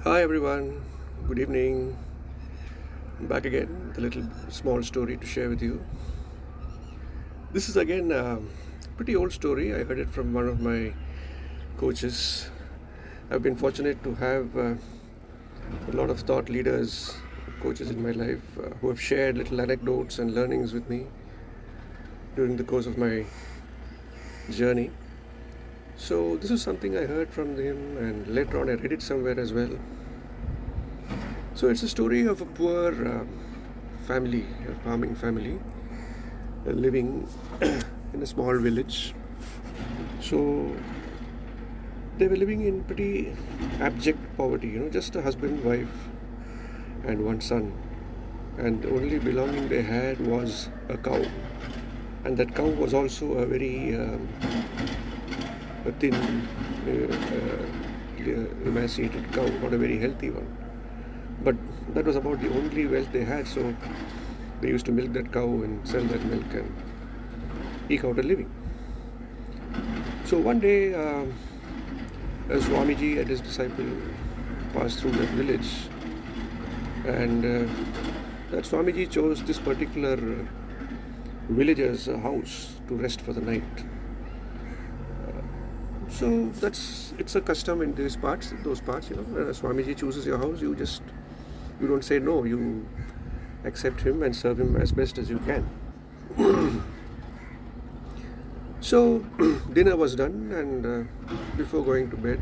Hi everyone, good evening. I'm back again with a little small story to share with you. This is again a pretty old story. I heard it from one of my coaches. I've been fortunate to have a lot of thought leaders, coaches in my life who have shared little anecdotes and learnings with me during the course of my journey. So, this is something I heard from him, and later on I read it somewhere as well. So, it's a story of a poor family, a farming family, living in a small village. So they were living in pretty abject poverty, just a husband, wife, and one son. And the only belonging they had was a cow. And that cow was also a very a thin, emaciated cow, not a very healthy one. But that was about the only wealth they had, so they used to milk that cow and sell that milk and eke out a living. So one day, Swamiji and his disciple passed through that village, and that Swamiji chose this particular villager's house to rest for the night. So it's a custom in those parts. When Swamiji chooses your house, you don't say no. You accept him and serve him as best as you can. So dinner was done, and before going to bed,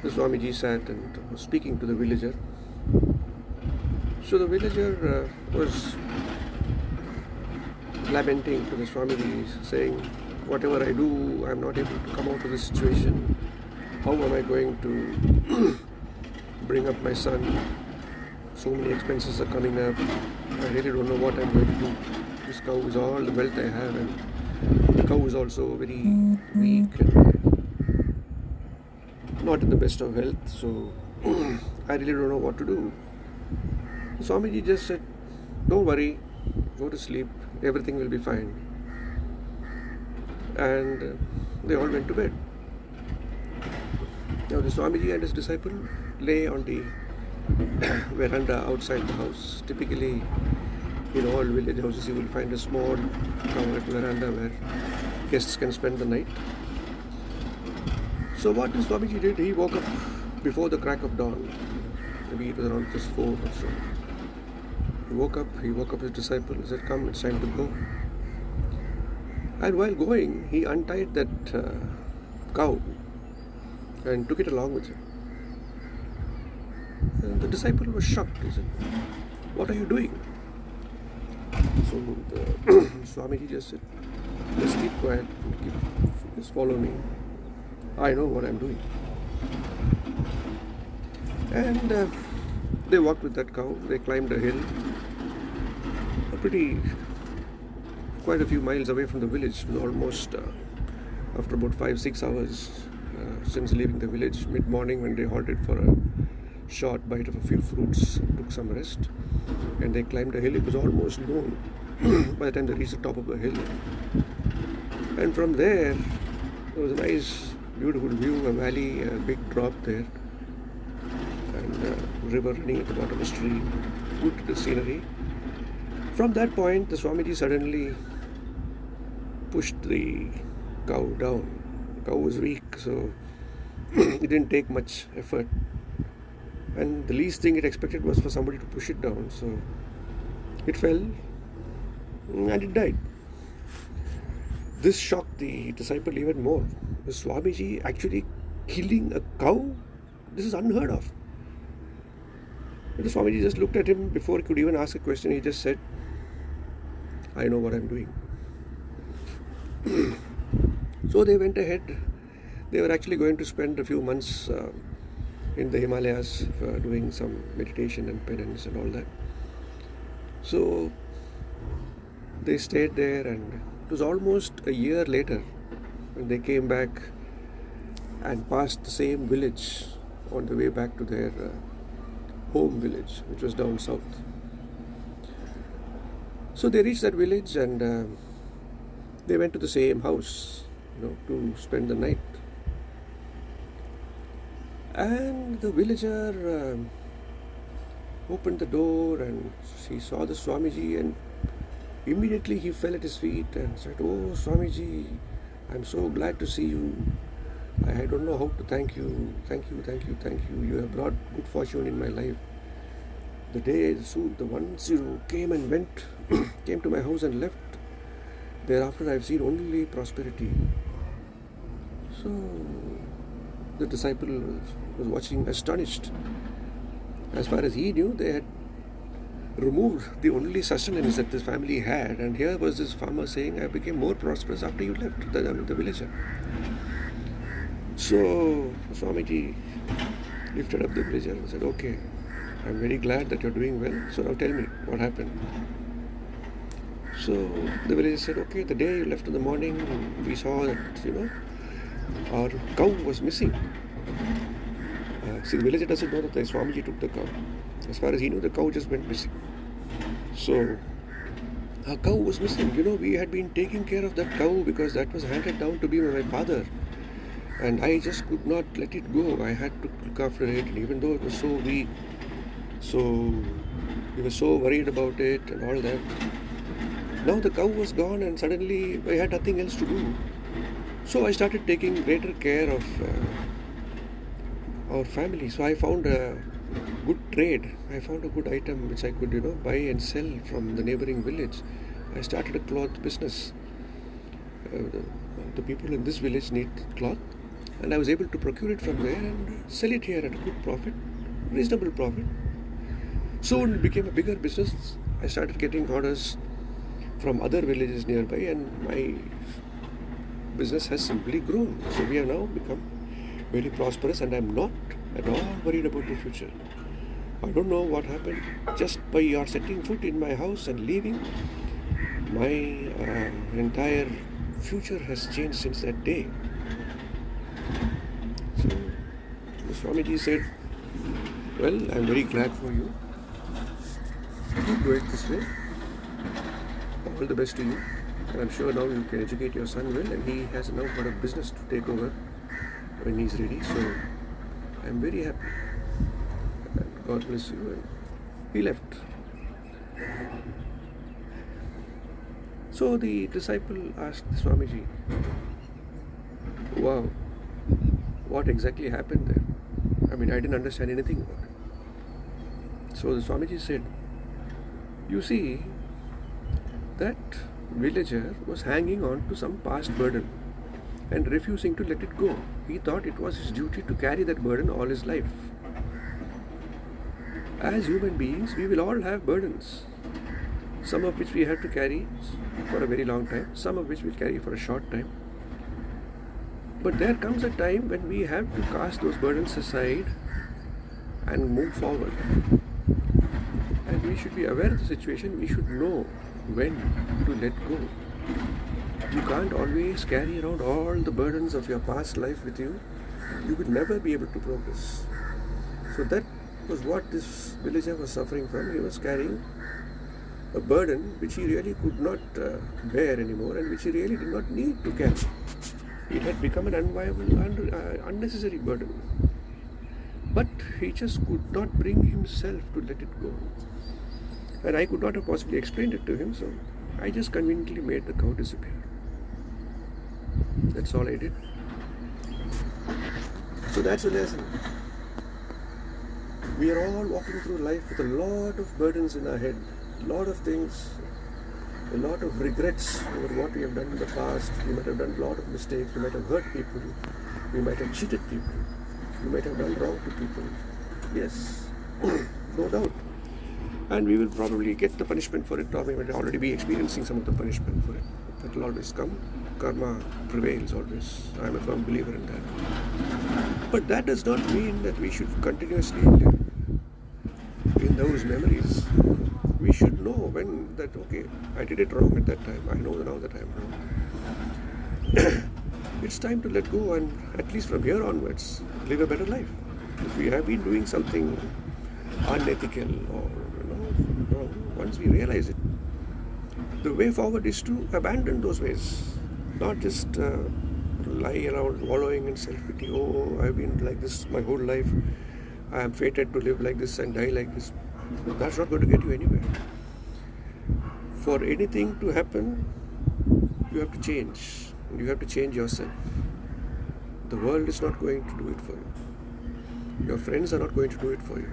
the Swamiji sat and was speaking to the villager. So the villager was lamenting to the Swamiji, saying, "Whatever I do, I'm not able to come out of this situation. How am I going to bring up my son? So many expenses are coming up. I really don't know what I'm going to do. This cow is all the wealth I have, and the cow is also very weak and not in the best of health. So I really don't know what to do." Swamiji just said, "Don't worry, go to sleep. Everything will be fine." And they all went to bed. Now the Swamiji and his disciple lay on the veranda outside the house. Typically, in all village houses, you will find a small covered veranda where guests can spend the night. So what this Swamiji did, he woke up before the crack of dawn. Maybe it was around just 4 or so. He woke up his disciple, he said, "Come, it's time to go." And while going, he untied that cow and took it along with him. And the disciple was shocked. He said, "What are you doing?" So the Swamiji just said, "Just keep quiet, just follow me. I know what I'm doing." And they walked with that cow. They climbed a hill, quite a few miles away from the village. Almost after about 5-6 hours since leaving the village, mid-morning, when they halted for a short bite of a few fruits, took some rest, and they climbed a hill. It was almost noon by the time they reached the top of the hill. And from there was a nice, beautiful view, a valley, a big drop there, and a river running at the bottom of a stream. Good scenery. From that point, the Swamiji suddenly pushed the cow down. The cow was weak, so it didn't take much effort. And the least thing it expected was for somebody to push it down. So it fell and it died. This shocked the disciple even more. The Swamiji actually killing a cow? This is unheard of. But the Swamiji just looked at him before he could even ask a question. He just said, "I know what I'm doing." So they went ahead. They were actually going to spend a few months in the Himalayas doing some meditation and penance and all that. So they stayed there, and it was almost a year later when they came back and passed the same village on the way back to their home village, which was down south. So they reached that village, and they went to the same house, to spend the night. And the villager opened the door and he saw the Swamiji, and immediately he fell at his feet and said, "Oh Swamiji, I'm so glad to see you. I don't know how to thank you. Thank you, thank you, thank you. You have brought good fortune in my life. The day the ones you came and went, came to my house and left, thereafter I've seen only prosperity." So the disciple was watching astonished. As far as he knew, they had removed the only sustenance that this family had, and here was this farmer saying, "I became more prosperous after you left," the villager. So Swamiji lifted up the villager and said, "Okay, I'm very glad that you're doing well. So now tell me what happened." So the villager said, "Okay, the day you left in the morning, we saw that, our cow was missing." See, the villager doesn't know that the Swamiji took the cow. As far as he knew, the cow just went missing. So our cow was missing. We had been taking care of that cow because that was handed down to me by my father. And I just could not let it go. I had to look after it, and even though it was so weak, so we were so worried about it and all that. Now the cow was gone, and suddenly I had nothing else to do. So I started taking greater care of our family. So I found a good trade. I found a good item which I could, buy and sell from the neighboring village. I started a cloth business. The people in this village need cloth, and I was able to procure it from there and sell it here at a good profit, reasonable profit. Soon it became a bigger business. I started getting orders from other villages nearby, and my business has simply grown. So we have now become very prosperous, and I'm not at all worried about the future. I don't know what happened. Just by your setting foot in my house and leaving, my entire future has changed since that day. So Swamiji said, "Well, I'm very glad for you. You do it this way. All the best to you. And I'm sure now you can educate your son well, and he has now got a business to take over when he's ready. So I'm very happy. And God bless you." And he left. So the disciple asked Swamiji, "Wow, what exactly happened there? I didn't understand anything about it." So the Swamiji said, "You see, that villager was hanging on to some past burden and refusing to let it go. He thought it was his duty to carry that burden all his life. As human beings, we will all have burdens, some of which we have to carry for a very long time, some of which we'll carry for a short time. But there comes a time when we have to cast those burdens aside and move forward. And we should be aware of the situation. We should know when to let go. You can't always carry around all the burdens of your past life with you. You will never be able to progress." So that was what this villager was suffering from. He was carrying a burden which he really could not bear anymore, and which he really did not need to carry. It had become an unviable, unnecessary burden. But he just could not bring himself to let it go. And I could not have possibly explained it to him, so I just conveniently made the cow disappear. That's all I did. So that's the lesson. We are all walking through life with a lot of burdens in our head, a lot of things, a lot of regrets over what we have done in the past. We might have done a lot of mistakes, we might have hurt people, we might have cheated people, we might have done wrong to people. Yes, no doubt. And we will probably get the punishment for it, or we might already be experiencing some of the punishment for it. That will always come. Karma prevails always. I am a firm believer in that. But that does not mean that we should continuously live in those memories. We should know when that, okay, I did it wrong at that time. I know now that I am wrong. It's time to let go, and at least from here onwards, live a better life. If we have been doing something unethical or wrong, once we realize it, the way forward is to abandon those ways, not just lie around wallowing in self-pity. Oh, I've been like this my whole life. I am fated to live like this and die like this. That's not going to get you anywhere. For anything to happen, you have to change. You have to change yourself. The world is not going to do it for you. Your friends are not going to do it for you.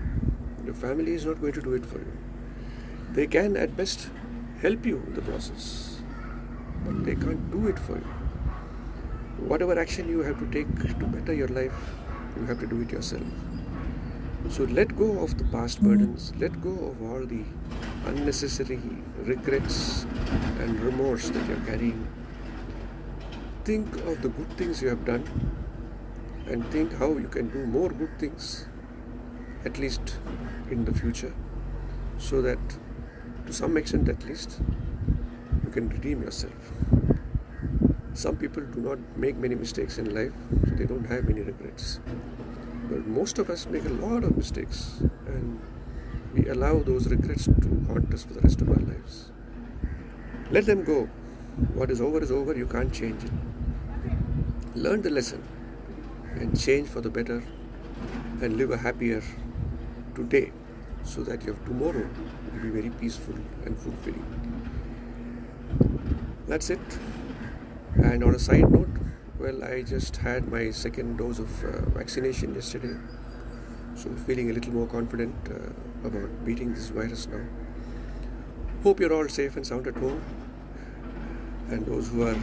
Your family is not going to do it for you. They can at best help you in the process, but they can't do it for you. Whatever action you have to take to better your life, you have to do it yourself. So let go of the past burdens, let go of all the unnecessary regrets and remorse that you're carrying. Think of the good things you have done and think how you can do more good things, at least in the future, so that to some extent at least you can redeem yourself. Some people do not make many mistakes in life, so they don't have many regrets. But most of us make a lot of mistakes and we allow those regrets to haunt us for the rest of our lives. Let them go. What is over, you can't change it. Learn the lesson and change for the better and live a happier today so that your tomorrow will be very peaceful and fulfilling. That's it. And on a side note, well, I just had my second dose of vaccination yesterday, so I'm feeling a little more confident about beating this virus now. Hope you're all safe and sound at home. And those who are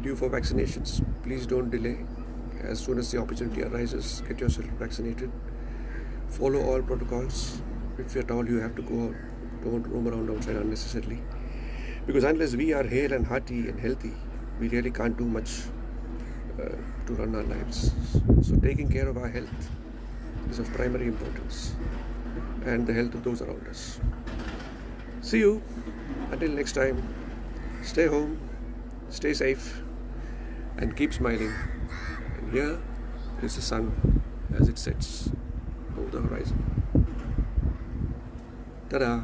due for vaccinations, please don't delay. As soon as the opportunity arises, get yourself vaccinated. Follow all protocols. If at all you have to go out, don't roam around outside unnecessarily. Because unless we are hale and hearty and healthy, we really can't do much to run our lives. So taking care of our health is of primary importance, and the health of those around us. See you. Until next time, stay home, stay safe, and keep smiling. And here is the sun as it sets over the horizon. Ta-da!